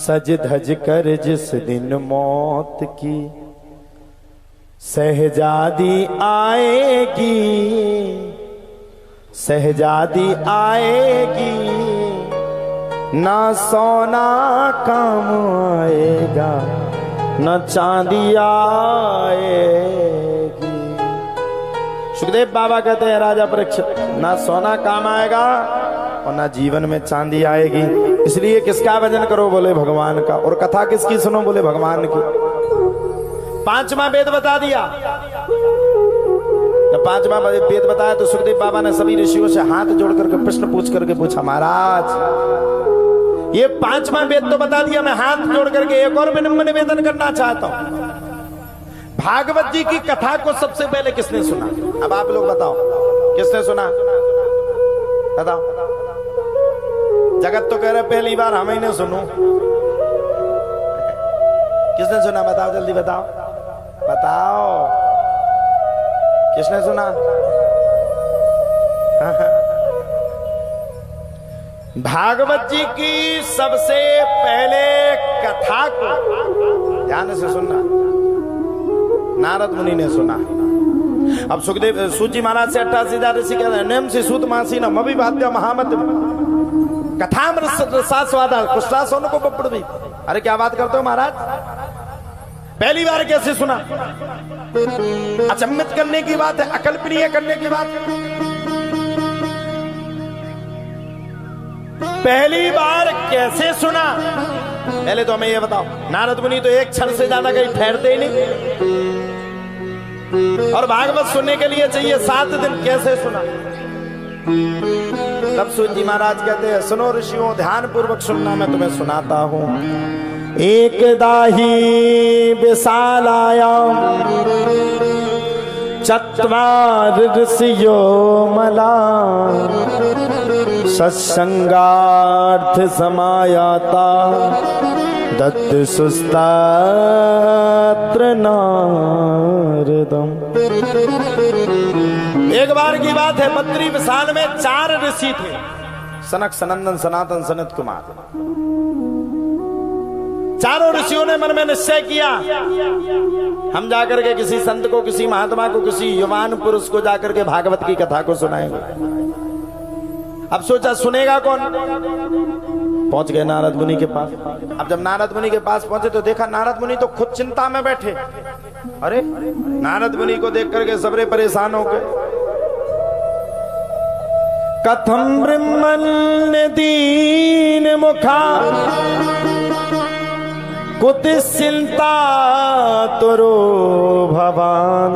सज धज कर जिस दिन मौत की शहजादी आएगी, शहजादी आएगी, ना सोना काम आएगा न चांदी आएगी। सुखदेव बाबा कहते हैं राजा परीक्षित, ना सोना काम आएगा और ना जीवन में चांदी आएगी, इसलिए किसका भजन करो? बोले भगवान का। और कथा किसकी सुनो? बोले भगवान की। पांचवा वेद बता दिया। जब पांचवा वेद बताया तो सुखदेव बाबा ने सभी ऋषियों से हाथ जोड़ करके प्रश्न पूछ करके पूछा, महाराज ये पांचवा वेद तो बता दिया, मैं हाथ जोड़ करके एक और विनम्र निवेदन करना चाहता हूं। भागवत जी की कथा को सबसे पहले किसने सुना? अब आप लोग बताओ, किसने सुना? बताओ। जगत तो कह रहे पहली बार हम ही ने सुनू। किसने सुना? बताओ, जल्दी बताओ, बताओ किसने सुना? भागवत जी की सबसे पहले कथा को ध्यान से सुनना नारद मुनि ने सुना। अब सुखदेव सूची महाराज से 88,000 ऋषि कहते हैं, नेम से सूत मासी न मभी भात्या महामत कथा रसास्वादा कुशला सोन को बपड़ भी। अरे क्या बात करते हो महाराज, पहली बार कैसे सुना? अचंभित करने की बात है, अकल्पनीय करने की बात है। पहली बार कैसे सुना? पहले तो हमें ये बताओ। नारद मुनि तो एक क्षण से ज्यादा कहीं ठहरते ही नहीं, और भागवत सुनने के लिए चाहिए 7 दिन। कैसे सुना? तब सूत जी महाराज कहते हैं, सुनो ऋषियों, ध्यान पूर्वक सुनना, मैं तुम्हें सुनाता हूं। एकदा ही विशालायां चत्वार ऋषियो मलान सत्संगार्थ समायाता दत्त सुस्तात्र नारदम। एक बार की बात है, बद्री विशाल में 4 ऋषि थे, सनक, सनंदन, सनातन, सनत कुमार। चारों ऋषियों ने मन में निश्चय किया, हम जाकर के किसी संत को, किसी महात्मा को, किसी युवान पुरुष को जाकर के भागवत की कथा को सुनाएंगे। अब सोचा सुनेगा कौन? पहुंच गए नारद मुनि के पास। अब जब नारद मुनि के पास पहुंचे तो देखा नारद मुनि तो खुद चिंता में बैठे। अरे नारद मुनि को देख करके सबरे परेशान हो गए। कथम ब्रह्मण्य दीन मुखा कुतिश्चिंता तुरो भवान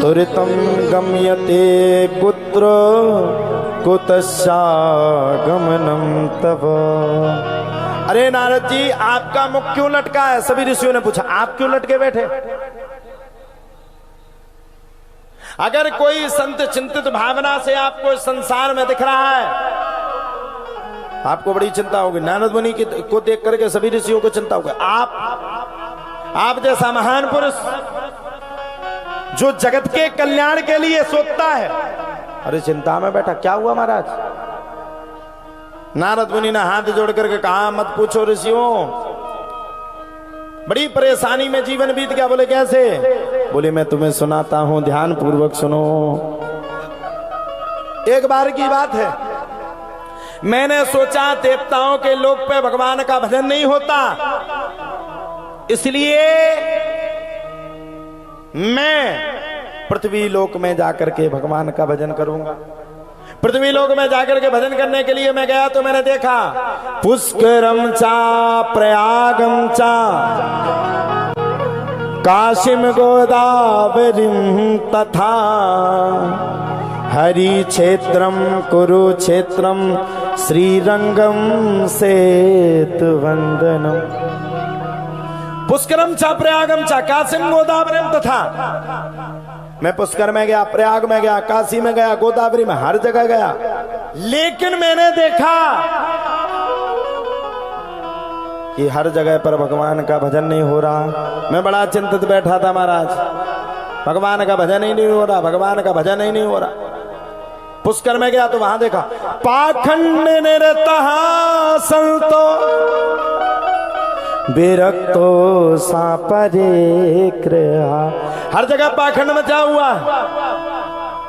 तुरितम गम्यते कुत्र कुतश्चागमनम तव। अरे नारद जी, आपका मुख क्यों लटका है? सभी ऋषियों ने पूछा, आप क्यों लटके बैठे? अगर कोई संत चिंतित भावना से आपको संसार में दिख रहा है, आपको बड़ी चिंता होगी। नारद मुनि को देख करके सभी ऋषियों को चिंता होगी। आप जैसा महान पुरुष जो जगत के कल्याण के लिए सोचता है, अरे चिंता में बैठा, क्या हुआ महाराज? नारद मुनि ने हाथ जोड़ करके कहा, मत पूछो ऋषियों, बड़ी परेशानी में जीवन बीत गया। बोले कैसे? बोले मैं तुम्हें सुनाता हूं, ध्यान पूर्वक सुनो। एक बार की बात है, मैंने सोचा देवताओं के लोक पे भगवान का भजन नहीं होता, इसलिए मैं पृथ्वी लोक में जाकर के भगवान का भजन करूंगा। पृथ्वी लोक में जाकर के भजन करने के लिए मैं गया तो मैंने देखा पुष्करम चा प्रयागम चा काशीम गोदावरीम तथा हरि क्षेत्रम कुरुक्षेत्रम श्रीरंगम सेतुवंदनम। पुष्करम चा प्रयागम चा काशीम गोदावरीम तथा, मैं पुष्कर में गया, प्रयाग में गया, काशी में गया, गोदावरी में, हर जगह गया, लेकिन मैंने देखा कि हर जगह पर भगवान का भजन नहीं हो रहा। मैं बड़ा चिंतित बैठा था महाराज, भगवान का भजन ही नहीं हो रहा, भगवान का भजन ही नहीं हो रहा। पुष्कर में गया तो वहां देखा पाखंड निरतः संतो विरक्तो सापरे कृहा। हर जगह पाखंड मचा हुआ।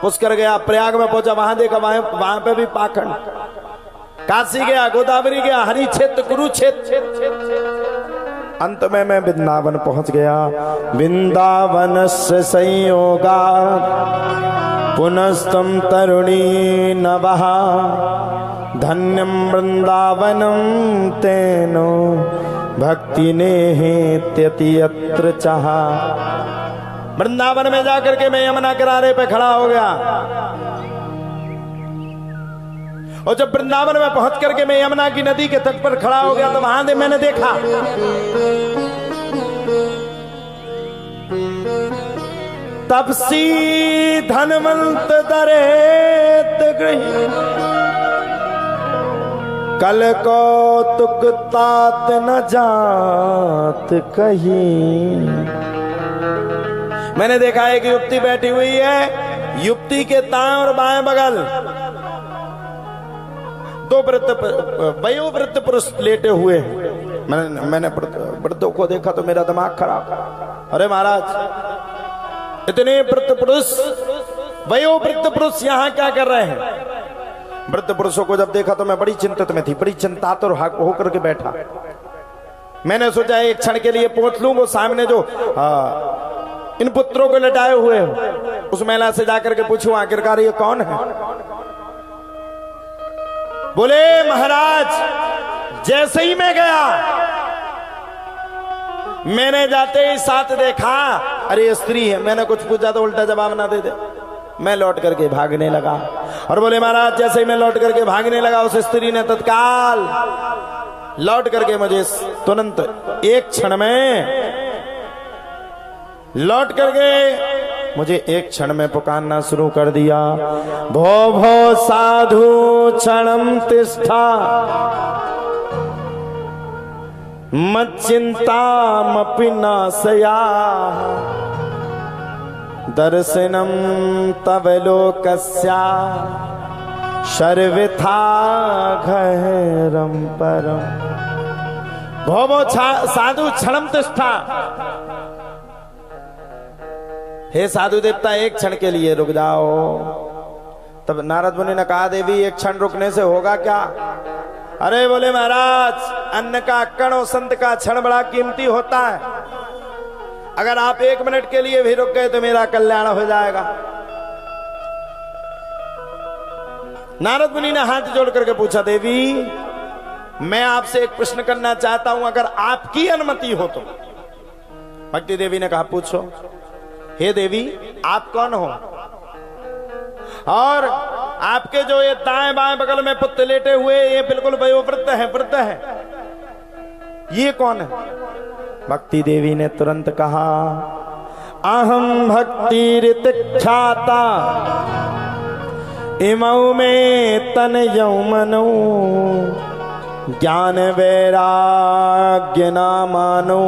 पुष्कर गया, प्रयाग में पहुंचा, वहां देखा वहां पे भी पाखंड। काशी गया, गोदावरी गया, हरि क्षेत्र, कुरुक्षेत्र। अंत में मैं वृंदावन पहुंच गया। वृंदावन से संयोगा पुनस्तम तरुणी नवः धन्यम वृंदावनम तेनो भक्ति ने त्यति चाहा। वृंदावन में जाकर के मैं यमुना किनारे पे खड़ा हो गया। और जब वृंदावन में पहुंच करके मैं यमुना की नदी के तट पर खड़ा हो गया तो वहां से मैंने देखा तपसी धनवंत दरेत गृही कल कौतुक तात न जात कहीं। मैंने देखा एक युवती बैठी हुई है, युवती के दाएं और बाएं बगल दो वयोवृद्ध पुरुष लेटे हुए। मैंने वृद्धों को देखा तो मेरा दिमाग खराब। अरे महाराज, इतने वृद्ध पुरुष, वयोवृद्ध पुरुष यहाँ क्या कर रहे हैं? वृद्ध पुरुषों को जब देखा तो मैं बड़ी चिंतित में थी, बड़ी चिंतातुर होकर के बैठा। मैंने सोचा एक क्षण के लिए पहुंच लूं वो सामने जो इन पुत्रों को लटाए हुए हो, उस महिला से जाकर के पूछूं आखिरकार ये कौन है। बोले महाराज, जैसे ही मैं गया मैंने जाते ही साथ देखा, अरे ये स्त्री है। मैंने कुछ पूछा तो उल्टा जवाब ना दे दे। मैं लौट करके भागने लगा। और बोले महाराज, जैसे ही मैं लौट करके भागने लगा उस स्त्री ने तत्काल लौट करके मुझे तुरंत एक क्षण में लौट करके मुझे एक क्षण में पुकारना शुरू कर दिया। भो भो साधु क्षणम तिष्ठा मच्चिंता मपि नाशया दर्शनम तव लोकस्या शर्विथा घरम परम। भो भो साधु क्षणम तिष्ठा, हे साधु देवता एक क्षण के लिए रुक जाओ। तब नारद मुनि ने कहा, देवी एक क्षण रुकने से होगा क्या? अरे बोले महाराज, अन्न का कण और संत का क्षण बड़ा कीमती होता है। अगर आप एक मिनट के लिए भी रुक गए तो मेरा कल्याण हो जाएगा। नारद मुनि ने हाथ जोड़ करके पूछा, देवी मैं आपसे एक प्रश्न करना चाहता हूं, अगर आपकी अनुमति हो तो। भक्ति देवी ने कहा, पूछो। हे देवी, आप कौन हो? और आपके जो ये दाएं बाएं बगल में पुत्र लेटे हुए, ये बिल्कुल वयोवृद्ध है, वृद्ध है, ये कौन है? भक्ति देवी ने तुरंत कहा, अहम भक्ति ऋतिख्याता इमौ में तन यौमनो ज्ञान वैराग्य ना मानो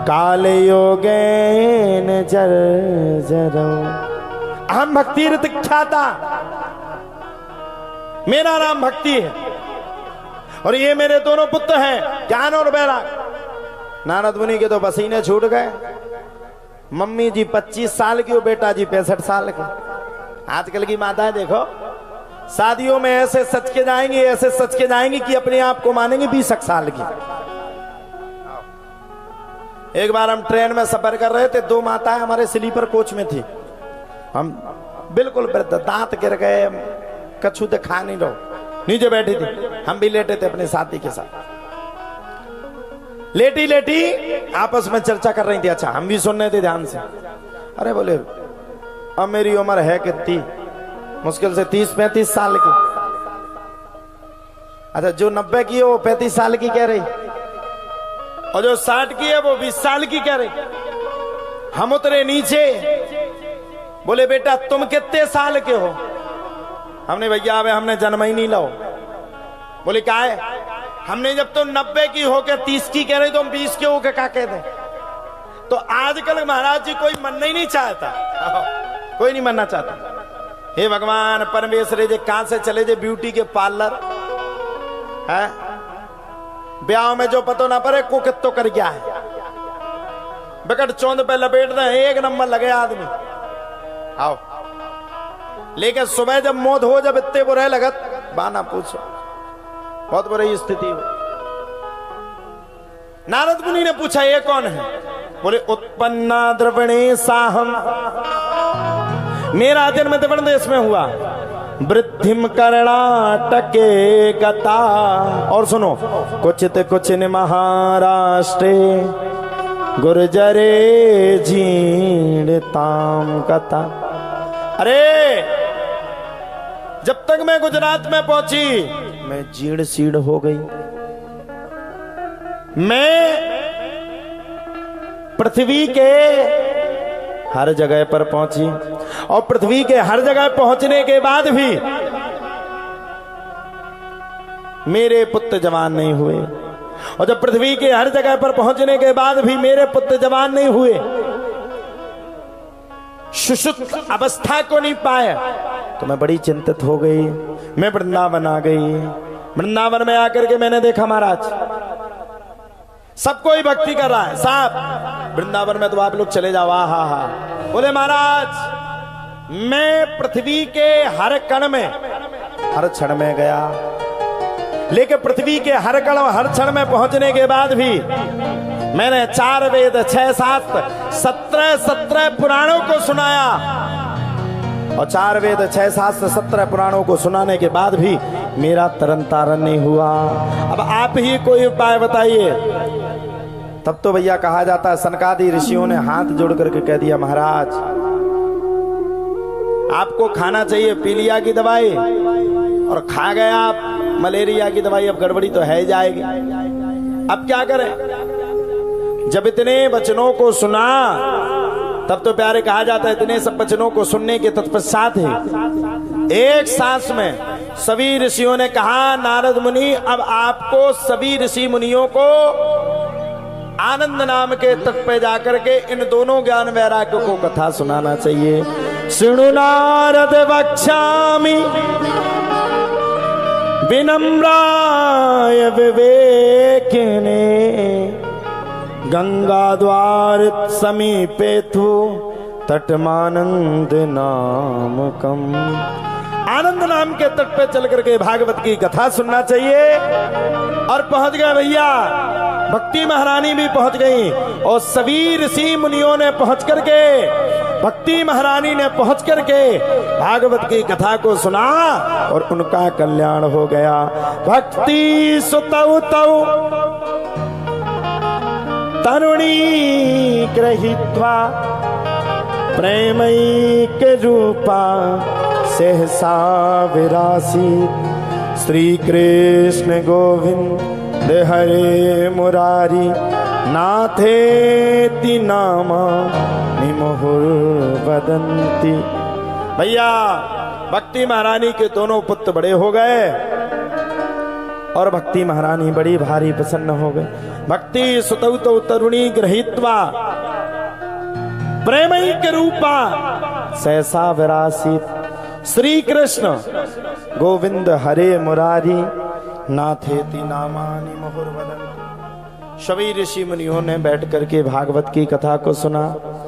काल योगेन जर जरो। अहम भक्ति ऋतिख्याता, मेरा नाम भक्ति है और ये मेरे दोनों पुत्र हैं, ज्ञान और वैराग। नारद मुनि के तो पसीने छूट गए। मम्मी जी 25 साल की हो, बेटा जी 65 साल के। आजकल की माताएं देखो, शादियों में ऐसे सच के जाएंगी, ऐसे सच के जाएंगी कि अपने आप को मानेंगे 20 साल की। एक बार हम ट्रेन में सफर कर रहे थे, दो माताएं हमारे स्लीपर कोच में थी। हम बिल्कुल वृद्ध, दांत गिर गए, कछु खा नहीं रहो, नीचे बैठी थी। हम भी लेटे थे अपने साथी के साथ, लेटी लेटी आपस में चर्चा कर रही थी। अच्छा, हम भी सुन रहे थे ध्यान से। अरे बोले, अब मेरी उम्र है कितनी? मुश्किल से 30-35 साल की। अच्छा, जो 90 की है वो 35 साल की कह रही, और जो 60 की है वो 20 साल की कह रही। हम उतरे नीचे, बोले बेटा तुम कितने साल के हो? हमने, भैया अब हमने जन्म ही नहीं लो। बोले क्या है? हमने जब तुम 90 की होकर 30 की कह रही तो हम 20 के होकर क्या कहते? तो आजकल महाराज जी कोई मनना ही नहीं चाहता, कोई नहीं मनना चाहता। हे भगवान परमेश्वर जी, कहां से चले जे ब्यूटी के पार्लर है? ब्याह में जो पतो ना पड़े कुकित तो कर गया है, बिकट चौंद पे लपेट दे, एक नंबर लगे आदमी। आओ, लेकिन सुबह जब मौत हो, जब इतने बुरे लगत बाना पूछो, बहुत बुरी स्थिति हो। नारद मुनि ने पूछा ये कौन है? बोले उत्पन्ना द्रविणे साहम, मेरा जन्म द्रविण देश में हुआ। वृद्धिम कर्णाटके कथा, और सुनो, कुचित कुचिन महाराष्ट्रे गुर्जरे जीणताम कथा। अरे जब तक मैं गुजरात में पहुंची, मैं जीर्ण सीढ़ हो गई। मैं पृथ्वी के हर जगह पर पहुंची, और पृथ्वी के हर जगह पहुंचने के बाद भी मेरे पुत्र जवान नहीं हुए। और जब पृथ्वी के हर जगह पर पहुंचने के बाद भी मेरे पुत्र जवान नहीं हुए, सुषुप्त अवस्था को नहीं पाया, तो मैं बड़ी चिंतित हो गई। मैं वृंदावन आ गई। वृंदावन में आकर के मैंने देखा महाराज सब कोई भक्ति कर रहा है। साहब वृंदावन में तो आप लोग चले जाओ। हा हा। बोले महाराज मैं पृथ्वी के हर कण में हर क्षण में गया, लेकिन पृथ्वी के हर कण हर क्षण में पहुंचने के बाद भी मैंने 4 वेद 6 शास्त्र 17 पुराणों को सुनाया। और 4 वेद 6 शास्त्र 17 पुराणों को सुनाने के बाद भी मेरा तरन तारण नहीं हुआ। अब आप ही कोई उपाय बताइए। तब तो भैया कहा जाता है, सनकादि ऋषियों ने हाथ जोड़ करके कह दिया, महाराज आपको खाना चाहिए पीलिया की दवाई, और खा गया आप मलेरिया की दवाई, अब गड़बड़ी तो है जाएगी। अब क्या करें? जब इतने वचनों को सुना, तब तो प्यारे कहा जाता है, इतने सब वचनों को सुनने के तत्पश्चात ही एक सांस में सभी ऋषियों ने कहा, नारद मुनि अब आपको सभी ऋषि मुनियों को आनंद नाम के तट पे जाकर के इन दोनों ज्ञान वैराग्य को कथा सुनाना चाहिए। शृणु नारद वक्ष्यामि विनम्राय विवेकिने, गंगा द्वार समीपे तु तटमानंद नामकम। आनंद नाम के तट पे चल करके भागवत की कथा सुनना चाहिए। और पहुंच गए भैया, भक्ति महारानी भी पहुंच गई, और सभी ऋषि मुनियों ने पहुंच करके, भक्ति महारानी ने पहुंच करके भागवत की कथा को सुना, और उनका कल्याण हो गया। भक्ति सुतौ तौ तरुणी गृहीत्वा प्रेमैक रूपा सहसा विरासी, श्री कृष्ण गोविंद हरे मुरारी, नाथेति नामा निमुहुर वदंती। भैया भक्ति महारानी के दोनों पुत्र बड़े हो गए, और भक्ति महारानी बड़ी भारी प्रसन्न हो गए। भक्ति सुतौ तौ तरुणी गृहीत्वा प्रेमैक रूपा सहसा विरासी, श्री कृष्ण गोविंद हरे मुरारी, नाथेति नामानि मुहुर वदन्ति। सभी ऋषि मुनियों ने बैठ करके भागवत की कथा को सुना।